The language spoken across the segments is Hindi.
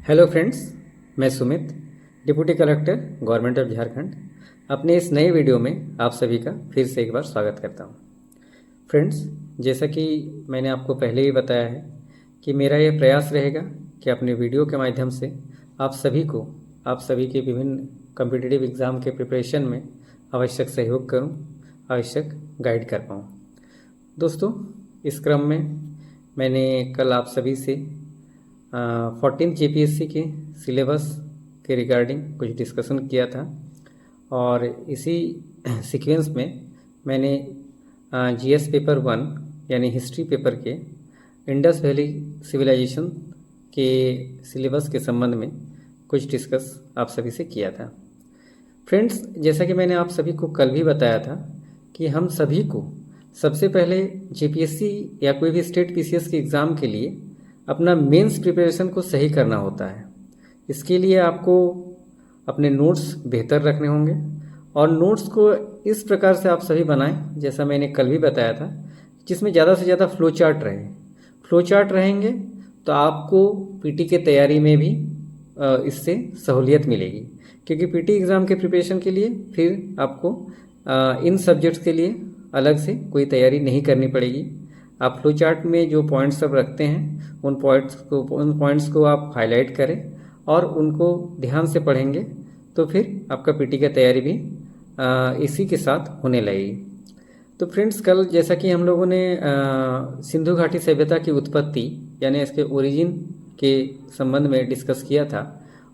हेलो फ्रेंड्स, मैं Sumit, deputy collector government of Jharkhand. अपने इस नए वीडियो में आप सभी का फिर से एक बार स्वागत करता हूं। फ्रेंड्स, जैसा कि मैंने आपको पहले ही बताया है कि मेरा ये प्रयास रहेगा कि अपने वीडियो के माध्यम से आप सभी के विभिन्न कॉम्पिटिटिव एग्ज़ाम के प्रिपरेशन में आवश्यक सहयोग करूं, आवश्यक गाइड कर पाऊं। दोस्तों, इस क्रम में मैंने कल आप सभी से 14 जेपीएससी के सिलेबस के रिगार्डिंग कुछ डिस्कशन किया था और इसी सीक्वेंस में मैंने जीएस पेपर 1 यानी हिस्ट्री पेपर के इंडस वैली सिविलाइजेशन के सिलेबस के संबंध में कुछ डिस्कस आप सभी से किया था। फ्रेंड्स, जैसा कि मैंने आप सभी को कल भी बताया था कि हम सभी को सबसे पहले जेपीएससी या कोई भी स्टेट पीसीएस के एग्ज़ाम के लिए अपना मेंस प्रिपरेशन को सही करना होता है। इसके लिए आपको अपने नोट्स बेहतर रखने होंगे और नोट्स को इस प्रकार से आप सभी बनाएं जैसा मैंने कल भी बताया था, जिसमें ज़्यादा से ज़्यादा फ्लो चार्ट रहे। फ्लो चार्ट रहेंगे तो आपको पीटी के तैयारी में भी इससे सहूलियत मिलेगी, क्योंकि पीटी एग्ज़ाम के प्रिपरेशन के लिए फिर आपको इन सब्जेक्ट्स के लिए अलग से कोई तैयारी नहीं करनी पड़ेगी। आप फ्लो चार्ट में जो पॉइंट्स सब रखते हैं उन पॉइंट्स को आप हाईलाइट करें और उनको ध्यान से पढ़ेंगे तो फिर आपका पीटी का तैयारी भी इसी के साथ होने लगेगी। तो फ्रेंड्स, कल जैसा कि हम लोगों ने सिंधु घाटी सभ्यता की उत्पत्ति यानी इसके ओरिजिन के संबंध में डिस्कस किया था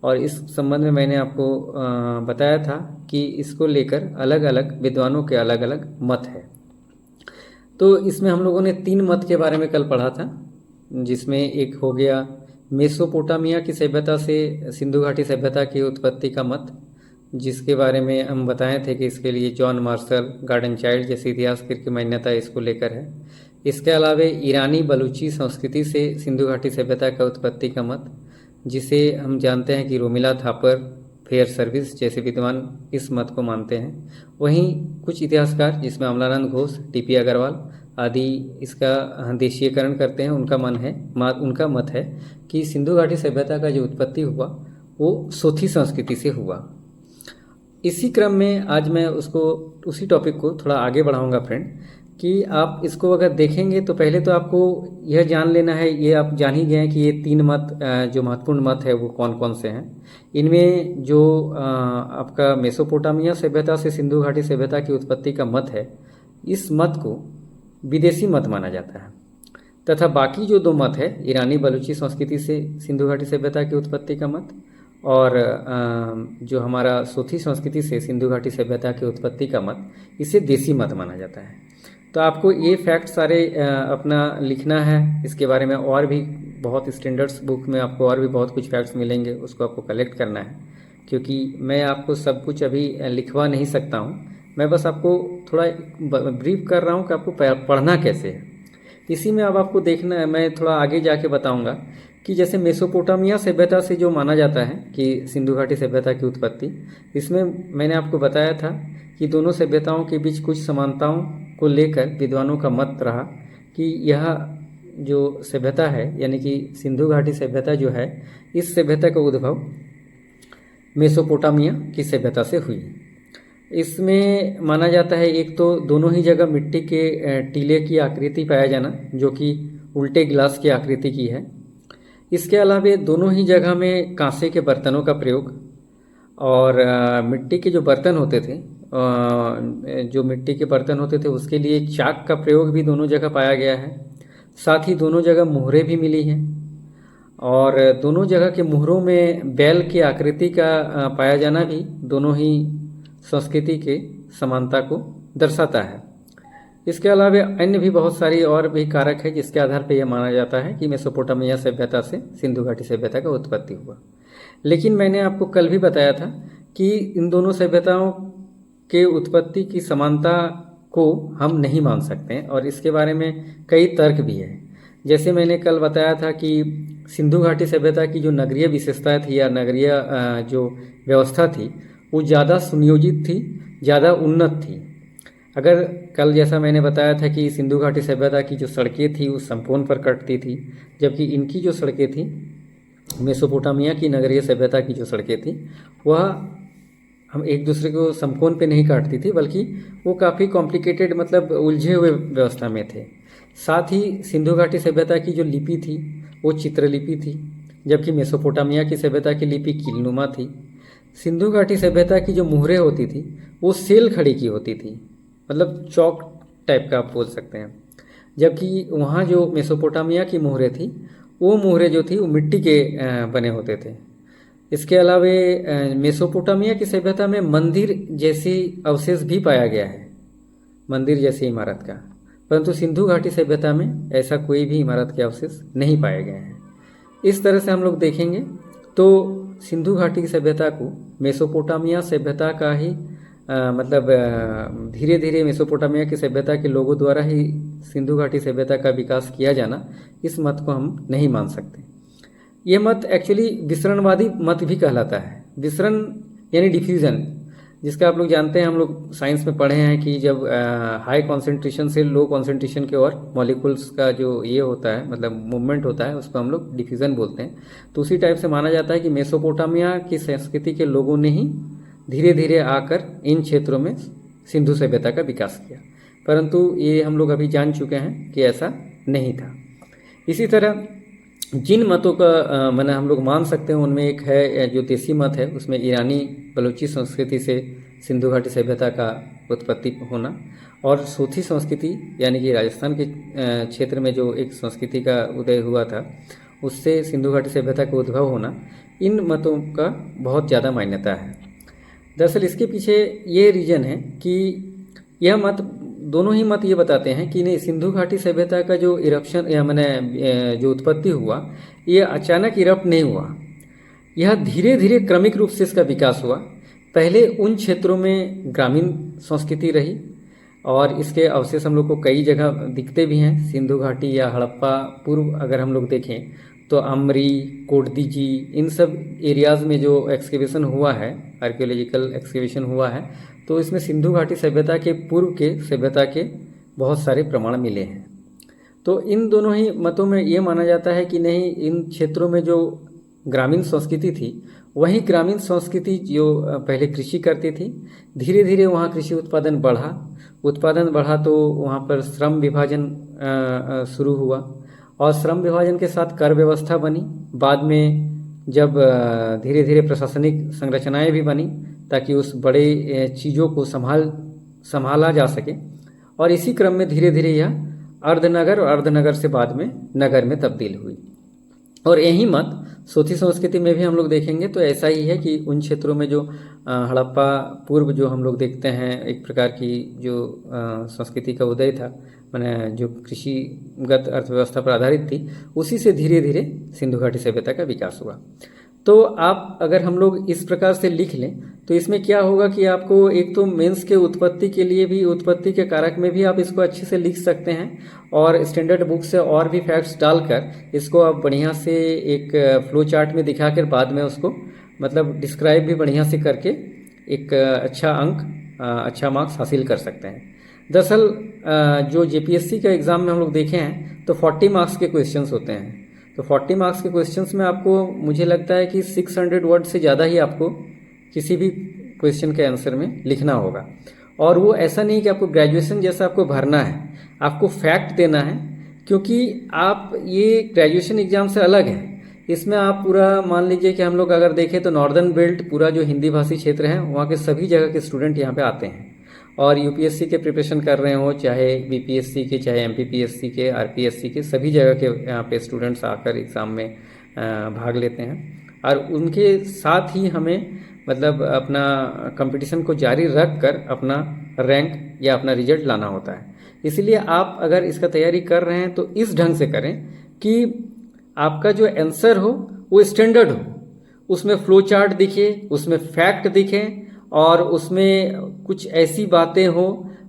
और इस संबंध में मैंने आपको बताया था कि इसको लेकर अलग अलग विद्वानों के अलग अलग मत है। तो इसमें हम लोगों ने 3 मत के बारे में कल पढ़ा था, जिसमें एक हो गया मेसोपोटामिया की सभ्यता से सिंधु घाटी सभ्यता की उत्पत्ति का मत, जिसके बारे में हम बताए थे कि इसके लिए जॉन मार्शल, गार्डन चाइल्ड जैसी इतिहासकार की मान्यता इसको लेकर है। इसके अलावा ईरानी बलूची संस्कृति से सिंधु घाटी सभ्यता का उत्पत्ति का मत, जिसे हम जानते हैं कि रोमिला थापर, फेयर सर्विस जैसे विद्वान इस मत को मानते हैं। वहीं कुछ इतिहासकार जिसमें अमलानंद घोष, टीपी अग्रवाल आदि इसका देशीयकरण करते हैं। उनका मत है कि सिंधु घाटी सभ्यता का जो उत्पत्ति हुआ वो सोथी संस्कृति से हुआ। इसी क्रम में आज मैं उसी टॉपिक को थोड़ा आगे बढ़ाऊंगा फ्रेंड, कि आप इसको अगर देखेंगे तो पहले तो आपको यह जान लेना है, ये आप जान ही गए हैं कि ये 3 मत जो महत्वपूर्ण मत है वो कौन कौन से हैं। इनमें जो आपका मेसोपोटामिया सभ्यता से सिंधु घाटी सभ्यता की उत्पत्ति का मत है, इस मत को विदेशी मत माना जाता है, तथा बाकी जो 2 मत है, ईरानी बलूची संस्कृति से सिंधु घाटी सभ्यता की उत्पत्ति का मत और जो हमारा सोथी संस्कृति से सिंधु घाटी सभ्यता की उत्पत्ति का मत, इसे देसी मत माना जाता है। तो आपको ये फैक्ट सारे अपना लिखना है। इसके बारे में और भी बहुत स्टैंडर्ड्स बुक में आपको और भी बहुत कुछ फैक्ट्स मिलेंगे, उसको आपको कलेक्ट करना है, क्योंकि मैं आपको सब कुछ अभी लिखवा नहीं सकता हूँ। मैं बस आपको थोड़ा ब्रीफ कर रहा हूँ कि आपको पढ़ना कैसे है। इसी में अब आपको देखना है, मैं थोड़ा आगे जाके बताऊँगा कि जैसे मेसोपोटामिया सभ्यता से जो माना जाता है कि सिंधु घाटी सभ्यता की उत्पत्ति, इसमें मैंने आपको बताया था कि दोनों सभ्यताओं के बीच कुछ समानताओं को लेकर विद्वानों का मत रहा कि यह जो सभ्यता है यानी कि सिंधु घाटी सभ्यता जो है, इस सभ्यता का उद्भव मेसोपोटामिया की सभ्यता से हुई। इसमें माना जाता है एक तो दोनों ही जगह मिट्टी के टीले की आकृति पाया जाना, जो कि उल्टे गिलास की आकृति की है। इसके अलावा दोनों ही जगह में कांसे के बर्तनों का प्रयोग और मिट्टी के जो बर्तन होते थे, उसके लिए चाक का प्रयोग भी दोनों जगह पाया गया है। साथ ही दोनों जगह मुहरें भी मिली हैं और दोनों जगह के मुहरों में बैल की आकृति का पाया जाना भी दोनों ही संस्कृति के समानता को दर्शाता है। इसके अलावा अन्य भी बहुत सारी और भी कारक है जिसके आधार पर यह माना जाता है कि मेसोपोटामिया सभ्यता से सिंधु घाटी सभ्यता का उत्पत्ति हुआ। लेकिन मैंने आपको कल भी बताया था कि इन दोनों सभ्यताओं के उत्पत्ति की समानता को हम नहीं मान सकते हैं और इसके बारे में कई तर्क भी है। जैसे मैंने कल बताया था कि सिंधु घाटी सभ्यता की जो नगरीय विशेषताएं थी या नगरीय जो व्यवस्था थी, वो ज़्यादा सुनियोजित थी, ज़्यादा उन्नत थी। अगर कल जैसा मैंने बताया था कि सिंधु घाटी सभ्यता की जो सड़कें थी वो संपूर्ण पर कटती थी, जबकि इनकी जो सड़कें थी मेसोपोटामिया की नगरीय सभ्यता की जो सड़कें थी वह हम एक दूसरे को समकोण पे नहीं काटती थी, बल्कि वो काफ़ी कॉम्प्लिकेटेड मतलब उलझे हुए व्यवस्था में थे। साथ ही सिंधु घाटी सभ्यता की जो लिपि थी वो चित्रलिपि थी, जबकि मेसोपोटामिया की सभ्यता की लिपि कीलनुमा थी। सिंधु घाटी सभ्यता की जो मुहरें होती थी वो सेल खड़ी की होती थी, मतलब चौक टाइप का आप बोल सकते हैं। जबकि वहाँ जो मेसोपोटामिया की मुहरें थी वो मुहरें जो थी वो मिट्टी के बने होते थे। इसके अलावा मेसोपोटामिया की सभ्यता में मंदिर जैसी अवशेष भी पाया गया है, मंदिर जैसी इमारत का, परंतु सिंधु घाटी सभ्यता में ऐसा कोई भी इमारत के अवशेष नहीं पाए गए हैं। इस तरह से हम लोग देखेंगे तो सिंधु घाटी की सभ्यता को मेसोपोटामिया सभ्यता का ही मतलब धीरे धीरे मेसोपोटामिया की सभ्यता के लोगों द्वारा ही सिंधु घाटी सभ्यता का विकास किया जाना, इस मत को हम नहीं मान सकते। ये मत एक्चुअली विसरणवादी मत भी कहलाता है। विसरण यानी डिफ्यूजन, जिसका आप लोग जानते हैं, हम लोग साइंस में पढ़े हैं कि जब हाई कॉन्सेंट्रेशन से लो कॉन्सेंट्रेशन की ओर मॉलिक्यूल्स का जो ये होता है मतलब मूवमेंट होता है, उसको हम लोग डिफ्यूजन बोलते हैं। तो उसी टाइप से माना जाता है कि मेसोपोटामिया की संस्कृति के लोगों ने ही धीरे धीरे आकर इन क्षेत्रों में सिंधु सभ्यता का विकास किया, परंतु ये हम लोग अभी जान चुके हैं कि ऐसा नहीं था। इसी तरह जिन मतों का मैंने हम लोग मान सकते हैं उनमें एक है जो देसी मत है, उसमें ईरानी बलूची संस्कृति से सिंधु घाटी सभ्यता का उत्पत्ति होना, और सूथी संस्कृति यानी कि राजस्थान के क्षेत्र में जो एक संस्कृति का उदय हुआ था उससे सिंधु घाटी सभ्यता का उद्भव होना, इन मतों का बहुत ज़्यादा मान्यता है। दरअसल इसके पीछे ये रीजन है कि यह मत, दोनों ही मत ये बताते हैं कि नहीं, सिंधु घाटी सभ्यता का जो इरप्शन या मैंने जो उत्पत्ति हुआ ये अचानक इरप्ट नहीं हुआ, यह धीरे धीरे क्रमिक रूप से इसका विकास हुआ। पहले उन क्षेत्रों में ग्रामीण संस्कृति रही और इसके अवशेष हम लोग को कई जगह दिखते भी हैं। सिंधु घाटी या हड़प्पा पूर्व अगर हम लोग देखें तो अमरी, कोटदीजी, इन सब एरियाज़ में जो एक्सकेवेशन हुआ है, आर्कियोलॉजिकल एक्सकेवेशन हुआ है, तो इसमें सिंधु घाटी सभ्यता के पूर्व के सभ्यता के बहुत सारे प्रमाण मिले हैं। तो इन दोनों ही मतों में ये माना जाता है कि नहीं, इन क्षेत्रों में जो ग्रामीण संस्कृति थी वही ग्रामीण संस्कृति जो पहले कृषि करती थी, धीरे धीरे वहाँ कृषि उत्पादन बढ़ा तो वहाँ पर श्रम विभाजन शुरू हुआ और श्रम विभाजन के साथ कर व्यवस्था बनी। बाद में जब धीरे धीरे प्रशासनिक संरचनाएं भी बनी ताकि उस बड़े चीज़ों को संभाला जा सके, और इसी क्रम में धीरे धीरे यह अर्धनगर और अर्धनगर से बाद में नगर में तब्दील हुई। और यही मत सोथी संस्कृति में भी हम लोग देखेंगे तो ऐसा ही है कि उन क्षेत्रों में जो हड़प्पा पूर्व जो हम लोग देखते हैं एक प्रकार की जो संस्कृति का उदय था, मैंने जो कृषिगत अर्थव्यवस्था पर आधारित थी, उसी से धीरे धीरे सिंधु घाटी सभ्यता का विकास हुआ। तो आप अगर हम लोग इस प्रकार से लिख लें तो इसमें क्या होगा कि आपको एक तो मेंस के उत्पत्ति के लिए भी, उत्पत्ति के कारक में भी आप इसको अच्छे से लिख सकते हैं, और स्टैंडर्ड बुक से और भी फैक्ट्स डालकर इसको आप बढ़िया से एक फ्लो चार्ट में दिखाकर बाद में उसको मतलब डिस्क्राइब भी बढ़िया से करके एक अच्छा अंक, अच्छा मार्क्स हासिल कर सकते हैं। दरअसल जो जेपीएससी का एग्ज़ाम में हम लोग देखे हैं तो 40 मार्क्स के क्वेश्चंस होते हैं। तो 40 मार्क्स के क्वेश्चंस में आपको, मुझे लगता है कि 600 वर्ड से ज़्यादा ही आपको किसी भी क्वेश्चन के आंसर में लिखना होगा। और वो ऐसा नहीं कि आपको ग्रेजुएशन जैसा आपको भरना है, आपको फैक्ट देना है, क्योंकि आप ये ग्रेजुएशन एग्ज़ाम से अलग है। इसमें आप पूरा मान लीजिए कि हम लोग अगर देखें तो नॉर्दर्न बेल्ट पूरा जो हिंदी भाषी क्षेत्र है वहाँ के सभी जगह के स्टूडेंट यहाँ पे आते हैं और यूपीएससी के प्रिपरेशन कर रहे हो, चाहे बीपीएससी के, चाहे एमपीपीएससी के, आरपीएससी के, सभी जगह के यहाँ पे स्टूडेंट्स आकर एग्ज़ाम में भाग लेते हैं। और उनके साथ ही हमें मतलब अपना कंपटीशन को जारी रख कर अपना रैंक या अपना रिजल्ट लाना होता है। इसलिए आप अगर इसका तैयारी कर रहे हैं तो इस ढंग से करें कि आपका जो आंसर हो वो स्टैंडर्ड हो, उसमें फ्लो चार्ट दिखे, उसमें फैक्ट दिखे और उसमें कुछ ऐसी बातें हो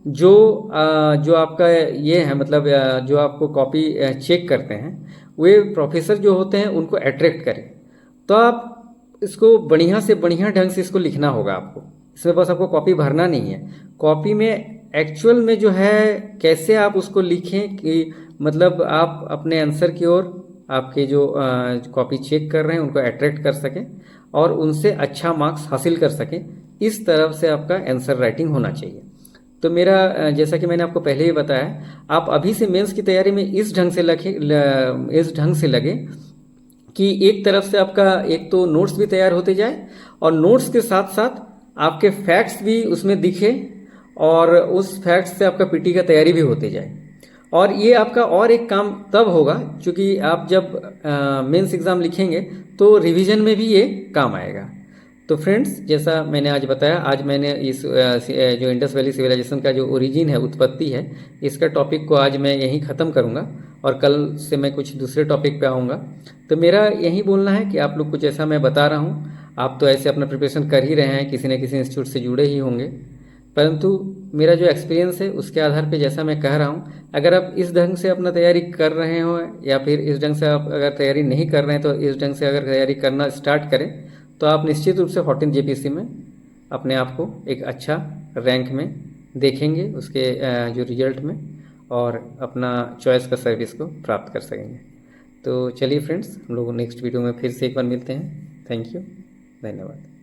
जो आपका ये है, मतलब जो आपको कॉपी चेक करते हैं वे प्रोफेसर जो होते हैं उनको अट्रैक्ट करें। तो आप इसको बढ़िया से बढ़िया ढंग से इसको लिखना होगा आपको। इसमें बस आपको कॉपी भरना नहीं है, कॉपी में एक्चुअल में जो है कैसे आप उसको लिखें कि मतलब आप अपने आंसर की ओर आपके जो कॉपी चेक कर रहे हैं उनको अट्रैक्ट कर सकें और उनसे अच्छा मार्क्स हासिल कर सकें, इस तरफ से आपका आंसर राइटिंग होना चाहिए। तो मेरा जैसा कि मैंने आपको पहले ही बताया, आप अभी से मेंस की तैयारी में इस ढंग से लगे कि एक तरफ से आपका एक तो नोट्स भी तैयार होते जाए और नोट्स के साथ साथ आपके फैक्ट्स भी उसमें दिखे और उस फैक्ट्स से आपका पीटी का तैयारी भी होते जाए। और ये आपका और एक काम तब होगा क्योंकि आप जब मेंस एग्ज़ाम लिखेंगे तो रिवीजन में भी ये काम आएगा। तो फ्रेंड्स, जैसा मैंने आज बताया, आज मैंने इस जो इंडस वैली सिविलाइजेशन का जो ओरिजिन है, उत्पत्ति है, इसका टॉपिक को आज मैं यहीं ख़त्म करूँगा और कल से मैं कुछ दूसरे टॉपिक पे आऊँगा। तो मेरा यही बोलना है कि आप लोग को जैसा मैं बता रहा हूँ, आप तो ऐसे अपना प्रिपरेशन कर ही रहे हैं, किसी न किसी इंस्टीट्यूट से जुड़े ही होंगे, परंतु मेरा जो एक्सपीरियंस है उसके आधार पे जैसा मैं कह रहा हूँ, अगर आप इस ढंग से अपना तैयारी कर रहे हो या फिर इस ढंग से आप अगर तैयारी नहीं कर रहे हैं तो इस ढंग से अगर तैयारी करना स्टार्ट करें तो आप निश्चित रूप से 14 जेपीसी में अपने आप को एक अच्छा रैंक में देखेंगे, उसके जो रिजल्ट में, और अपना चॉइस का सर्विस को प्राप्त कर सकेंगे। तो चलिए फ्रेंड्स, हम लोग नेक्स्ट वीडियो में फिर से एक बार मिलते हैं। थैंक यू, धन्यवाद।